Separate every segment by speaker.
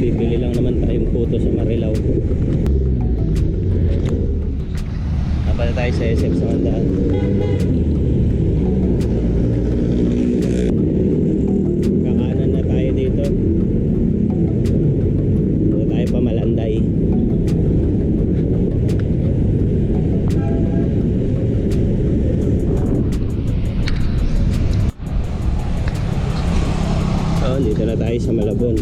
Speaker 1: bibili lang naman tayong puto sa Marilao. Napala tayo sa SF sa Mandaan. Kakanan na tayo dito. Dito tayo pa Malanday. Dito na tayo sa Malabon.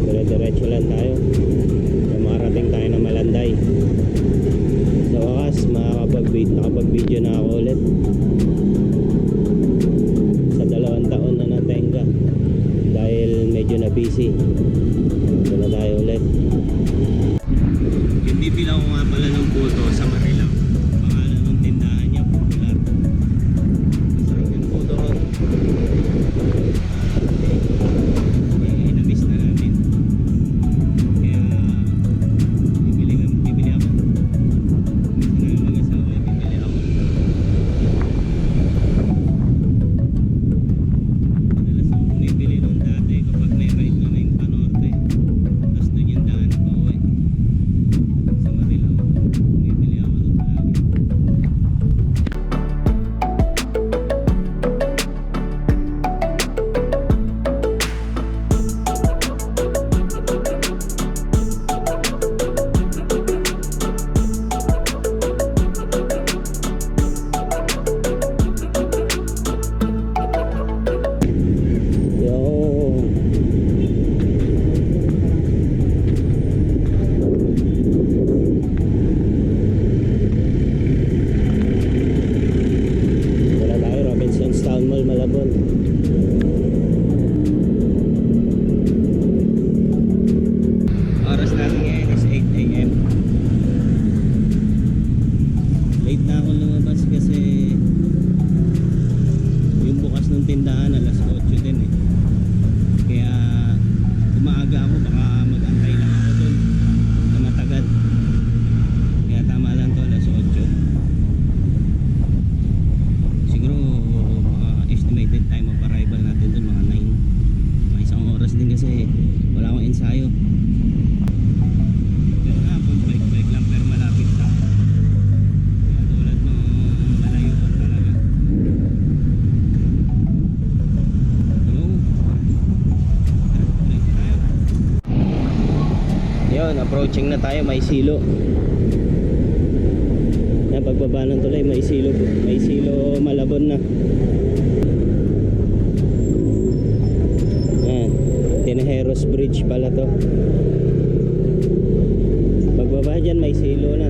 Speaker 1: Dire-diretso lang tayo. Makarating tayo ng Malanday. Sa wakas, nakapag-video na ako ulit. Sa 2 taon na natenga. Dahil medyo na busy. Dito na tayo ulit. Hindi bilang ko nga pala ng puto sa Marilao. Pangalan ng tindahan niya, Popular. Masarap yung puto ron. Na-miss na namin. Kaya bibili ako. Miss na yung mag-asawa, bibili ako. Madalas ako bumibili nun dati kapag may ride na may panorte. Tapos doon yung daan pa uwi. Sa Marilao, bumibili ako doon palagi. Wala tayo, Robinson's Town Mall, Malabon. Oras natin ngayon is 8 AM. Late na ako lumabas kasi yung bukas ng tindahan alas 8 din eh. Kaya umaaga ako, baka mag-antay lang ako dun na matagal. Kaya tama lang to, alas 8. Siguro mga estimated time of arrival natin dun mga 9. Mga isang oras din kasi wala akong ensayo. Pero nga, bike lang pero malapit lang. Kaya tulad nung malayo pa talaga. Yun, approaching na tayo, may silo. Yan, pagbaba ng tulay, may silo Malabon na. Yan, Tinejeros Bridge pala to. Pagbaba dyan, may silo na.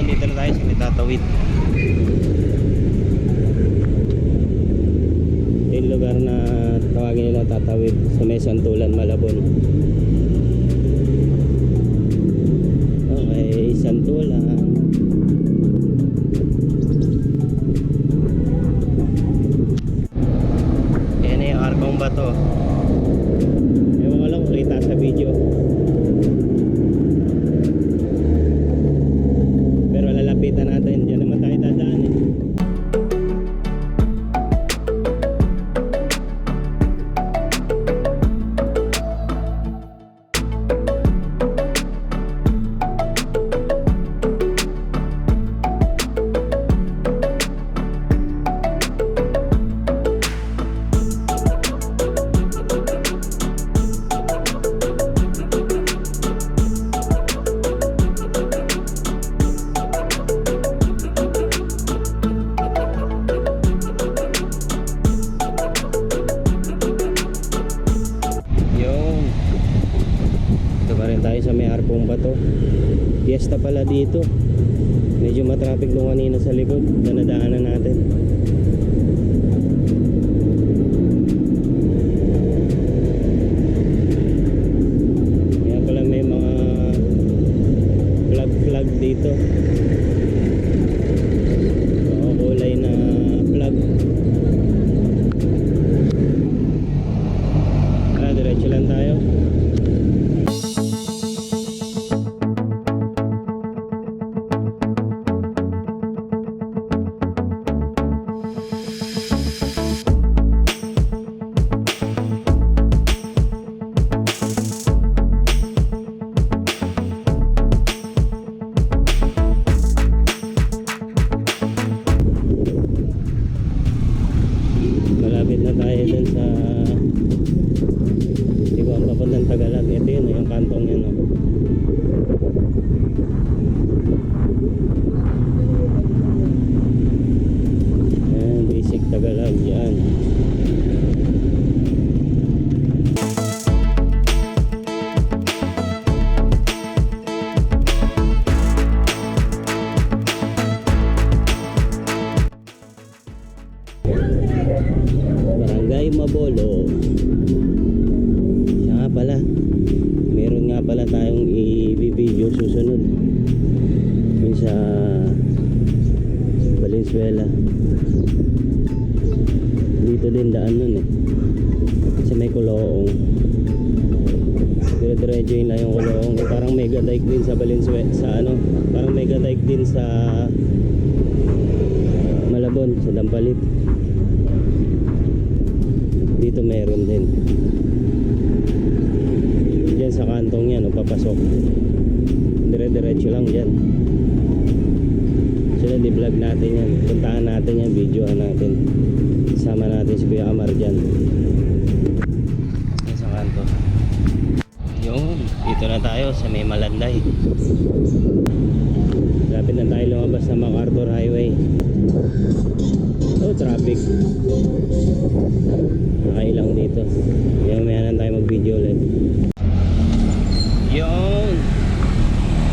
Speaker 1: Dito na tayo sa may Tatawid. Yung lugar na tawagin nila Tatawid sa may Santulan, Malabon. Okay, Santulan. Yan na yung Arkong Bato. Ewan ko lang kung kita sa video. Lalapitan natin, dyan naman tayo dadaan eh. Sa may Arkong Bato. Fiesta pala dito. Medyo matraffic nung kanina sa likod. Danadaanan natin. Kaya pala may mga flag dito. Mga kulay na flag. malapit na tayo dun sa Tiguan papuntang Tagalog. Ito yun, yung kantong yan, no? Ayan, basic Tagalog yan. Barangay Mabolo. Siya nga pala, meron nga pala tayong i-video susunod yun sa Valenzuela. Dito din daan nun eh, sa may Kuloong. Dire-diretso yun lang yung Kuloong eh, parang mega dike din sa Valenzuela, sa ano, parang mega dike din sa Malabon, sa Dampalit. Dito meron din. Diyan sa kantong yan, o papasok. Dire-diretso lang dyan. Sunod i-vlog natin yan. Puntahan natin yan, videohan natin. Sama natin si Kuya Amar dyan. Yan sa kanto. Yun, dito na tayo sa may Malanday. Lapit na tayo lumabas sa MacArthur Highway. Oh, traffic. Nakailang dito. Yung mayanan tayo mag-video ulit. Yun.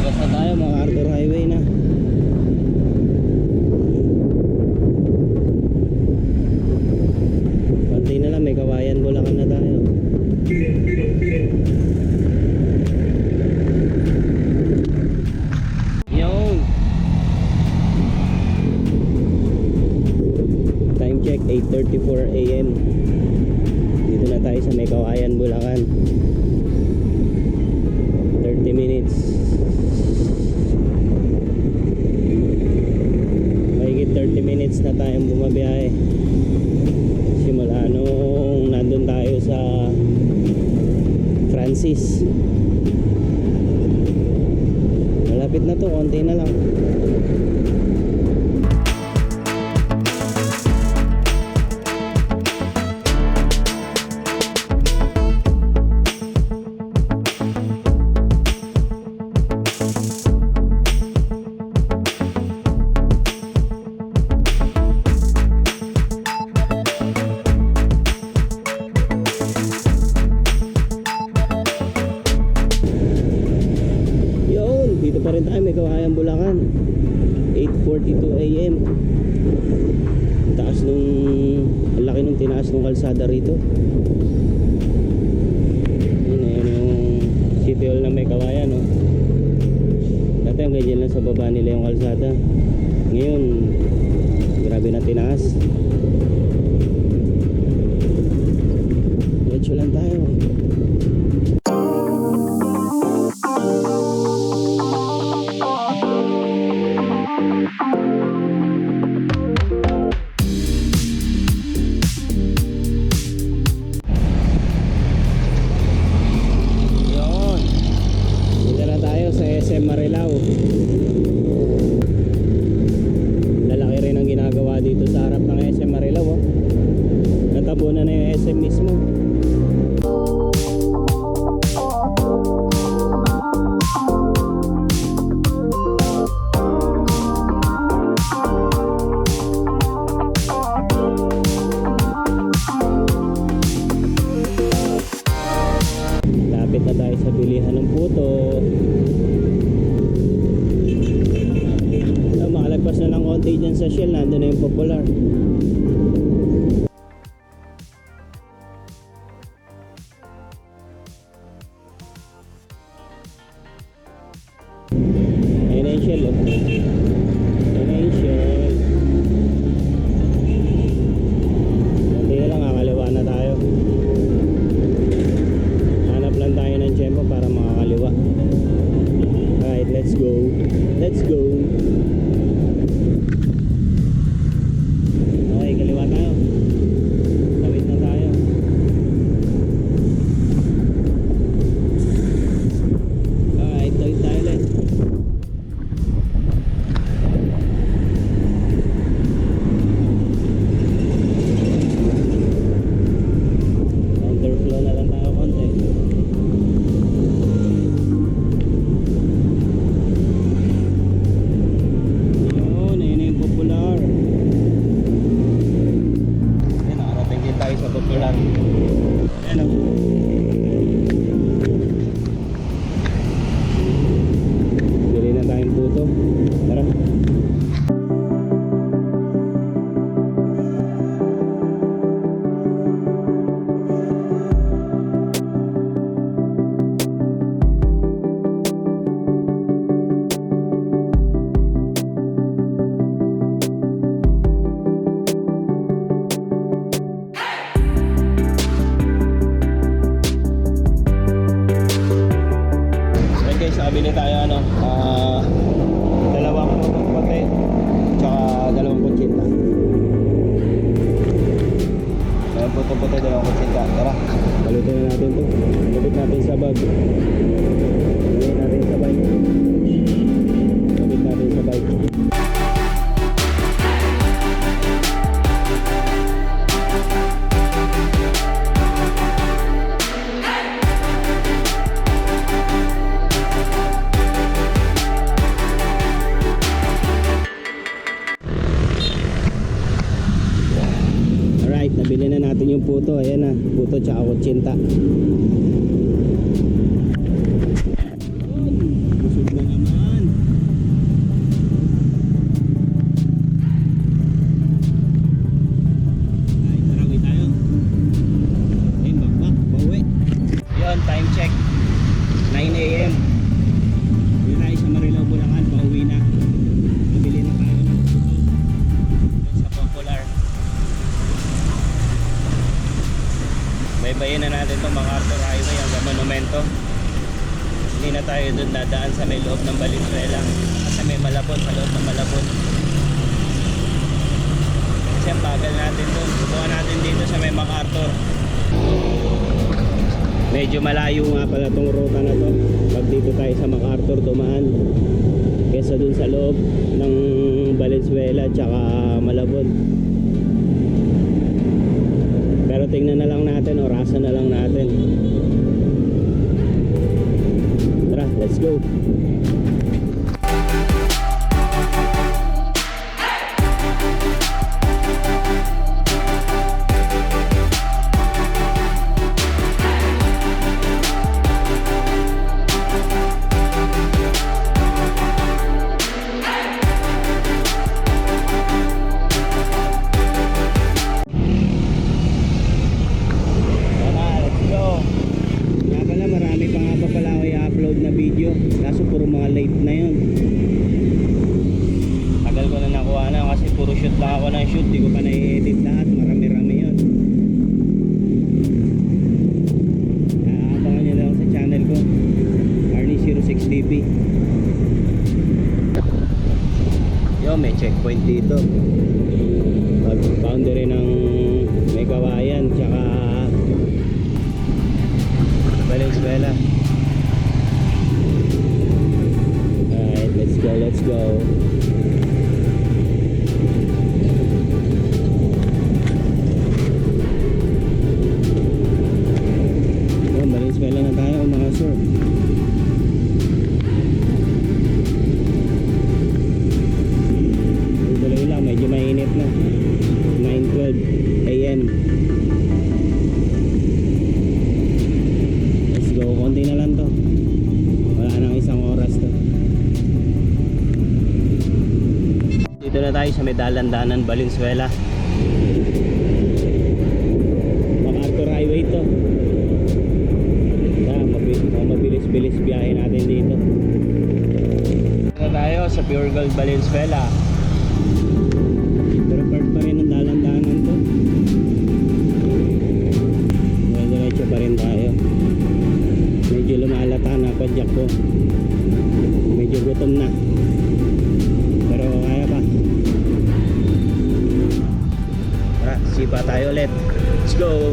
Speaker 1: Basta tayo, MacArthur Highway na. Konti na lang, may Kawayan, Bulacan na tayo. Yun. Time check, 8:34 AM. Dito na tayo sa may Kawayan, Bulacan. 30 minutes. Mahigit 30 minutes na tayong bumabiyahe. Simula nung nandun tayo sa Francis. Malapit na to, konti na lang. Dito pa rin tayo, may Kawayan, Bulacan. 8:42 AM. Taas nung, ang laki nung tinaas nung kalsada rito. Yun yung City Hall na may Kawayan, no? Dati ang ganyan lang sa baba nila yung kalsada. Ngayon, grabe na tinaas. Diretso lang tayo. SM Marilao. Lalaki rin ang ginagawa dito sa harap ng SM Marilao, oh. Natabunan na yung SM mismo. Lapit na tayo sa bilihan ng puto. Makalagpas na lang konti dyan sa Shell, nandun na yung Popular. tayo sa Popular. Ayan o. Bili na tayong puto. Tara. Bili tayo ano, dalawang putong puti tsaka dalawang kutsinta. Ayan, putong puti, dalawang kutsinta. Tara, balutin na natin to. Lapit natin sa bag. Lapit natin sa bike. Lapit natin sa bike. Nabili na natin yung puto. Ayan na, puto tsaka kutsinta. Busog na naman. Ay, tarawi tayo. Ayun, bagbak, pauwi. Yun, time check 9 AM. Dito tayo sa Marilao, Bulacan. Pauwi na. Nabili na tayo ng puto sa Popular. Baybayin na natin itong MacArthur Highway hanggang Monumento. Hindi na tayo doon dadaan sa may loob ng Valenzuela kasi may Malabon, sa loob ng Malabon. Kasi ang bagal natin doon. Subukan natin dito sa may MacArthur. Medyo malayo nga pala itong ruta na to pag dito tayo sa MacArthur dumaan kesa doon sa loob ng Valenzuela tsaka Malabon. Pero tingnan na lang natin, orasan na lang natin. Tara, let's go. Na video kaso puro mga late na yun. Tagal ko na nakuha na kasi puro shoot lang ako ng shoot, di ko pa na-edit lahat, marami-rami yun. Abangan nyo lang sa channel ko, Arnie06TV. Yo, may checkpoint dito, boundary ng may Kawayan tsaka Valenzuela. Let's go. Oh, Valenzuela na tayo mga sir. Tuloy lang, medyo mainit na. 9:12 AM. Let's go, konti na lang to. Wala nang isang oras to. Dito na tayo sa may dalan-danan Valenzuela. MacArthur Highway to. Mabilis-bilis biyahe natin dito. Dito na tayo sa Pure Gold Valenzuela. Pero part pa rin ang dalan-danan to. Diretso pa rin tayo. Medyo lumalata na padyak ko. Medyo gutom na. Pero kaya pa. Tara, sipa tayo ulit. Let's go.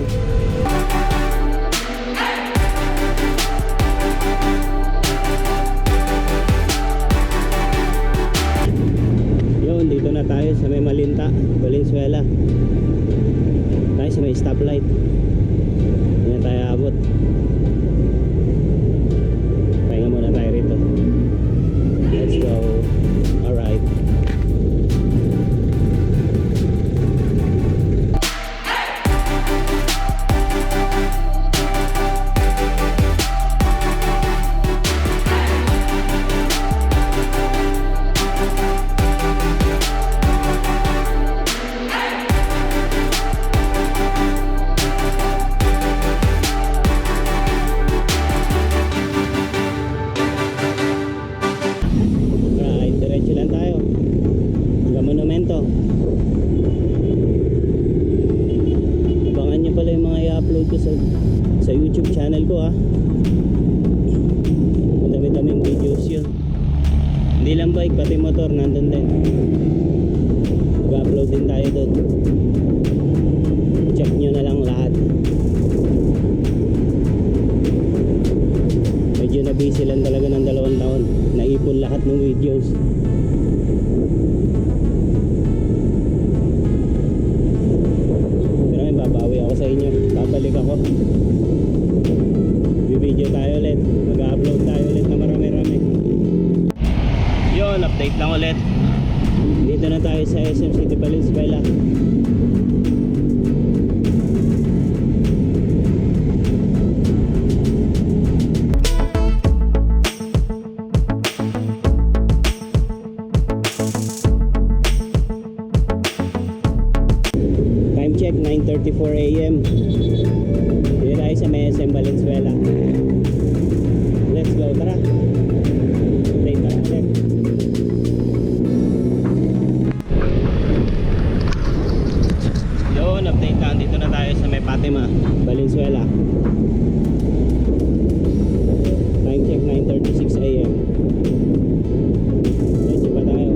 Speaker 1: Yun, dito na tayo sa may Malinta, Valenzuela. Tayo sa may stoplight. Hindi na tayo abot. Pahinga muna tayo rito. Let's go. Alright. ina-upload ko sa YouTube channel ko ah. Madami-daming videos yun. Hindi lang bike, pati motor nandun din. Mag-upload din tayo doon. Check nyo na lang lahat. Medyo na busy lang talaga ng 2 taon. Naipon lahat ng videos. Pero may babawi ako sa inyo. Babalik ako. Video tayo ulit. Mag-upload tayo ulit na marami-rami. Yun, update lang ulit. Dito na tayo sa SM City Valenzuela. Time check 9:34 AM. Dito tayo sa may SM Valenzuela. Let's go, tara. Update tayo ulit. Yun, update lang. Dito na tayo sa may Fatima, Valenzuela. Time check 9:36 AM. Let's pa tayo.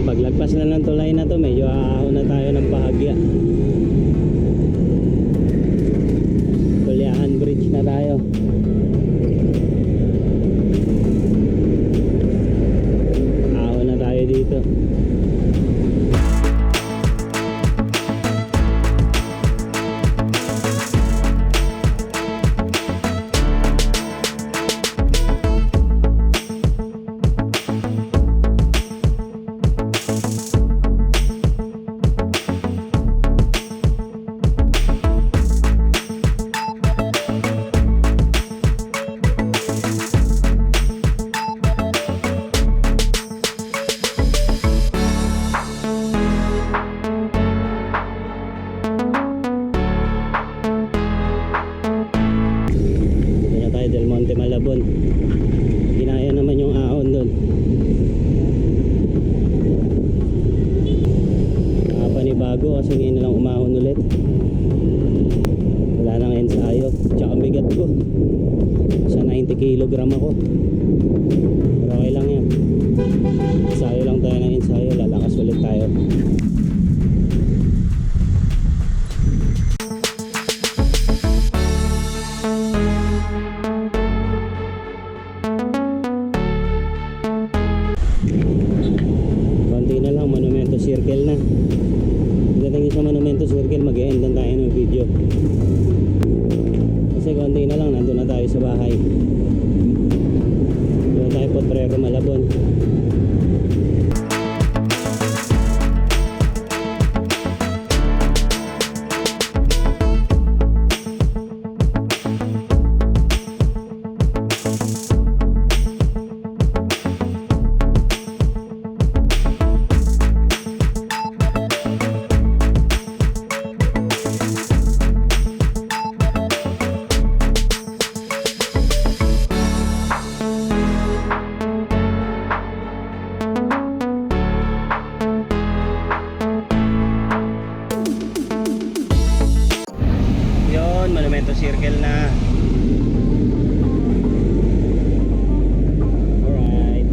Speaker 1: Paglagpas na ng tulay na to, medyo aahon na tayo ng bahagya. Tulyahan Bridge na tayo. Ahon na tayo dito. Del Monte Malabon. Ginaya naman yung ahon doon. Nakapanibago kasi ngayon na lang umahon ulit. Wala nang ensayo. Tsaka bigat ko. Sa 90 kilogram ako. Pero okay lang yan. Ensayo lang tayo ng ensayo. Lalakas ulit tayo. Monumento Circle na. Pagdating sa Monumento Circle, mag-e-end lang tayo ng video. Kasi konti na lang, nandun na tayo sa bahay. Doon tayo Potrero, Malabon. Monumento Circle na. Alright.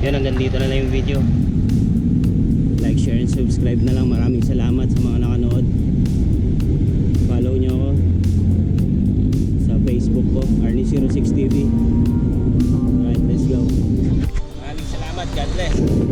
Speaker 1: Yun, hanggang dito na lang yung video. Like, share, and subscribe na lang. Maraming salamat sa mga nakanood. Follow nyo ako sa Facebook ko, Arnie06TV. Alright, let's go. Maraming salamat. God bless.